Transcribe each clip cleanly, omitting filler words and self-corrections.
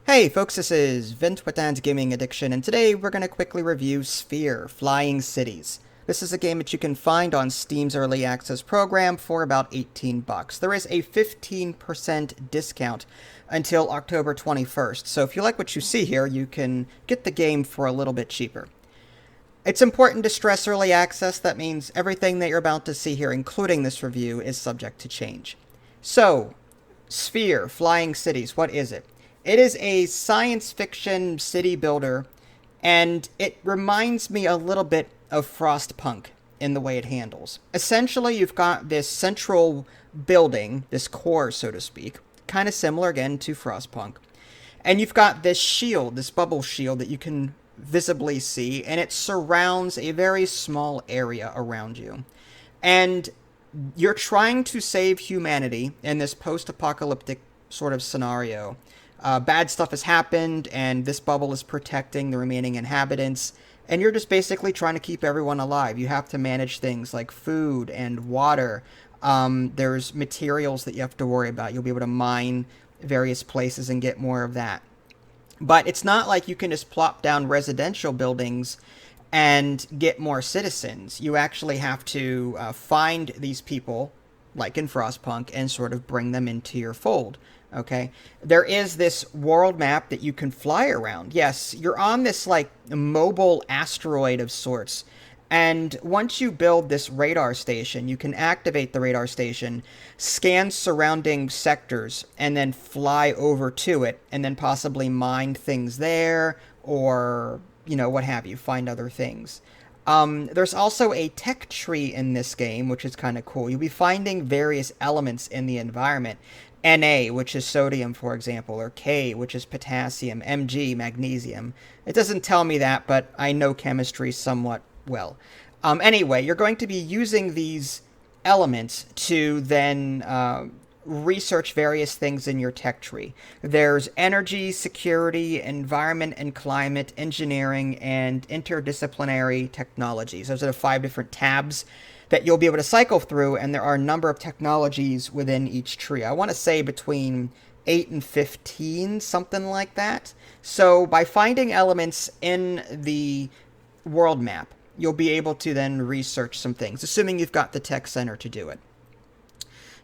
Hey folks, this is Vint with Dan's Gaming Addiction, and today we're going to quickly review Sphere Flying Cities. This is a game that you can find on Steam's Early Access program for about $18. There is a 15% discount until October 21st, so if you like what you see here, you can get the game for a little bit cheaper. It's important to stress early access. That means everything that you're about to see here, including this review, is subject to change. So, Sphere Flying Cities, what is it? It is a science fiction city builder, and it reminds me a little bit of Frostpunk in the way it handles. Essentially, you've got this central building, this core, so to speak, kind of similar again to Frostpunk. And you've got this shield, this bubble shield that you can visibly see, and it surrounds a very small area around you. And you're trying to save humanity in this post-apocalyptic sort of scenario. Bad stuff has happened, and this bubble is protecting the remaining inhabitants, and you're just basically trying to keep everyone alive. You have to manage things like food and water. There's materials that you have to worry about. You'll be able to mine various places and get more of that. But it's not like you can just plop down residential buildings and get more citizens. You actually have to find these people, like in Frostpunk, and sort of bring them into your fold. Okay, there is this world map that you can fly around. Yes, you're on this like mobile asteroid of sorts. And once you build this radar station, you can activate the radar station, scan surrounding sectors, and then fly over to it, and then possibly mine things there, or, what have you, find other things. There's also a tech tree in this game, which is kind of cool. You'll be finding various elements in the environment. Na, which is sodium, for example, or K, which is potassium, Mg, magnesium. It doesn't tell me that, but I know chemistry somewhat well. Anyway, you're going to be using these elements to then research various things in your tech tree. There's energy, security, environment and climate, engineering, and interdisciplinary technologies. Those are the 5 different tabs that you'll be able to cycle through, and there are a number of technologies within each tree. I want to say between 8 and 15, something like that. So by finding elements in the world map, you'll be able to then research some things, assuming you've got the tech center to do it.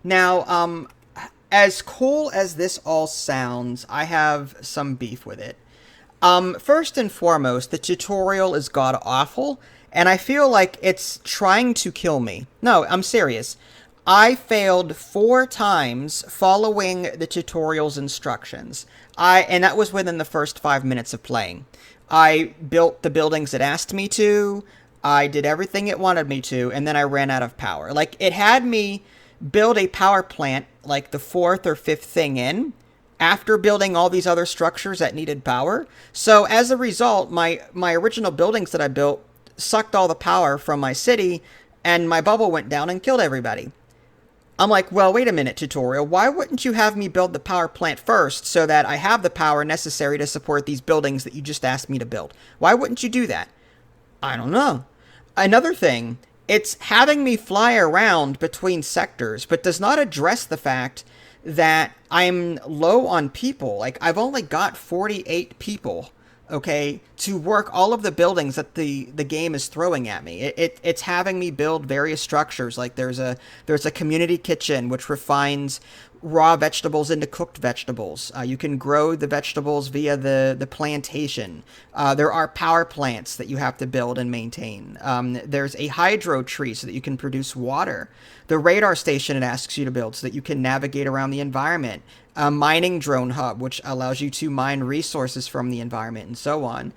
Now, as cool as this all sounds, I have some beef with it. First and foremost, the tutorial is god-awful, and I feel like it's trying to kill me. No, I'm serious. I failed 4 times following the tutorial's instructions. And that was within the first 5 minutes of playing. I built the buildings it asked me to, I did everything it wanted me to, and then I ran out of power. Like, it had me build a power plant, like the 4th or 5th thing in, after building all these other structures that needed power. So as a result, my original buildings that I built sucked all the power from my city, and my bubble went down and killed everybody. I'm like, well, wait a minute, tutorial. Why wouldn't you have me build the power plant first so that I have the power necessary to support these buildings that you just asked me to build? Why wouldn't you do that? I don't know. Another thing, it's having me fly around between sectors, but does not address the fact that I'm low on people. Like, I've only got 48 people, okay, to work all of the buildings that the game is throwing at me. It's having me build various structures. Like, there's a community kitchen which refines raw vegetables into cooked vegetables. You can grow the vegetables via the plantation. There are power plants that you have to build and maintain. There's a hydro tree so that you can produce water. The radar station it asks you to build so that you can navigate around the environment. A mining drone hub, which allows you to mine resources from the environment, and so on.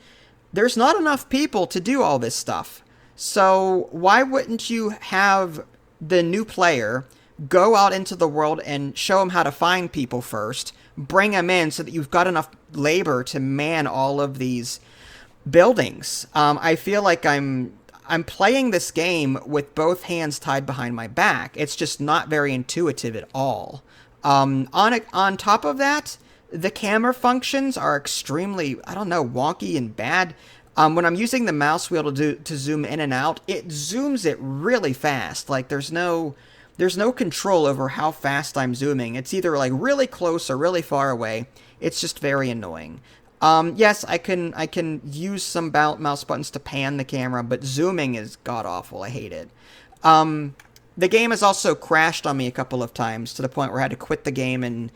There's not enough people to do all this stuff. So why wouldn't you have the new player go out into the world and show them how to find people first, bring them in so that you've got enough labor to man all of these buildings? I feel like I'm playing this game with both hands tied behind my back. It's just not very intuitive at all. On top of that, the camera functions are extremely, wonky and bad. When I'm using the mouse wheel to zoom in and out, it zooms it really fast. Like, there's no there's no control over how fast I'm zooming. It's either like really close or really far away. It's just very annoying. Yes, I can use some mouse buttons to pan the camera, but zooming is god awful. I hate it. The game has also crashed on me a couple of times to the point where I had to quit the game and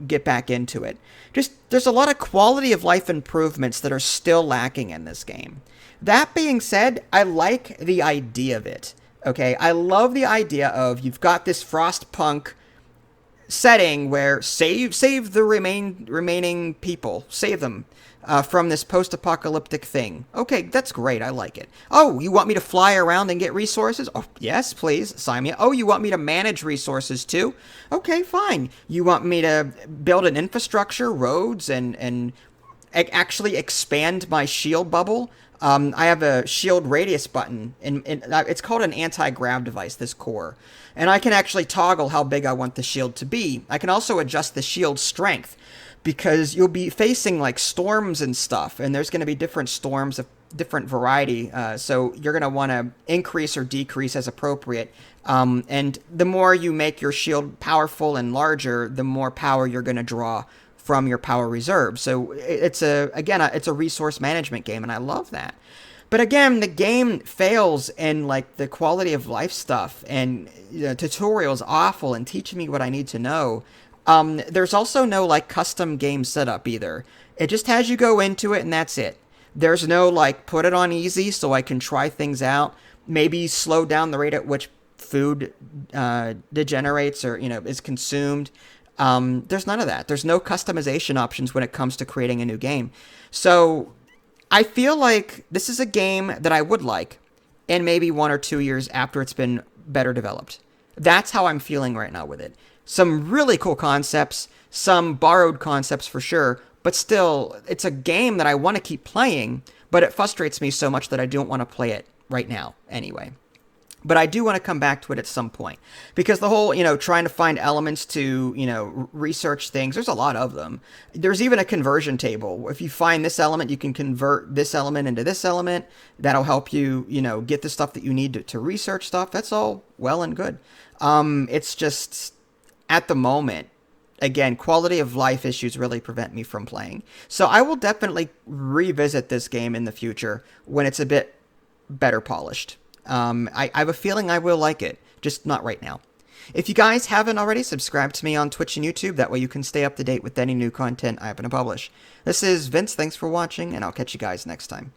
get back into it. Just there's a lot of quality of life improvements that are still lacking in this game. That being said, I like the idea of it. Okay, I love the idea of you've got this Frostpunk setting where save the remaining people, save them from this post-apocalyptic thing. Okay, that's great. I like it. Oh, you want me to fly around and get resources? Oh, yes, please, sign me up. Oh, you want me to manage resources too? Okay, fine. You want me to build an infrastructure, roads, and actually expand my shield bubble? I have a shield radius button, and it's called an anti-grav device, this core. And I can actually toggle how big I want the shield to be. I can also adjust the shield strength, because you'll be facing like storms and stuff, and there's going to be different storms of different variety. So you're going to want to increase or decrease as appropriate. And the more you make your shield powerful and larger, the more power you're going to draw from your power reserve. So it's a resource management game, and I love that. But again, the game fails in like the quality of life stuff, and tutorials awful and teaching me what I need to know. There's also no like custom game setup either. It just has you go into it and that's it. There's no like put it on easy so I can try things out. Maybe slow down the rate at which food degenerates or is consumed. There's none of that. There's no customization options when it comes to creating a new game. So I feel like this is a game that I would like in maybe 1 or 2 years after it's been better developed. That's how I'm feeling right now with it. Some really cool concepts, some borrowed concepts for sure, but still, it's a game that I want to keep playing, but it frustrates me so much that I don't want to play it right now anyway. But I do want to come back to it at some point, because the whole, trying to find elements to, research things, there's a lot of them. There's even a conversion table. If you find this element, you can convert this element into this element. That'll help you, get the stuff that you need to research stuff. That's all well and good. It's just, at the moment, again, quality of life issues really prevent me from playing. So I will definitely revisit this game in the future when it's a bit better polished. I have a feeling I will like it, just not right now. If you guys haven't already, subscribe to me on Twitch and YouTube. That way you can stay up to date with any new content I happen to publish. This is Vince. Thanks for watching, and I'll catch you guys next time.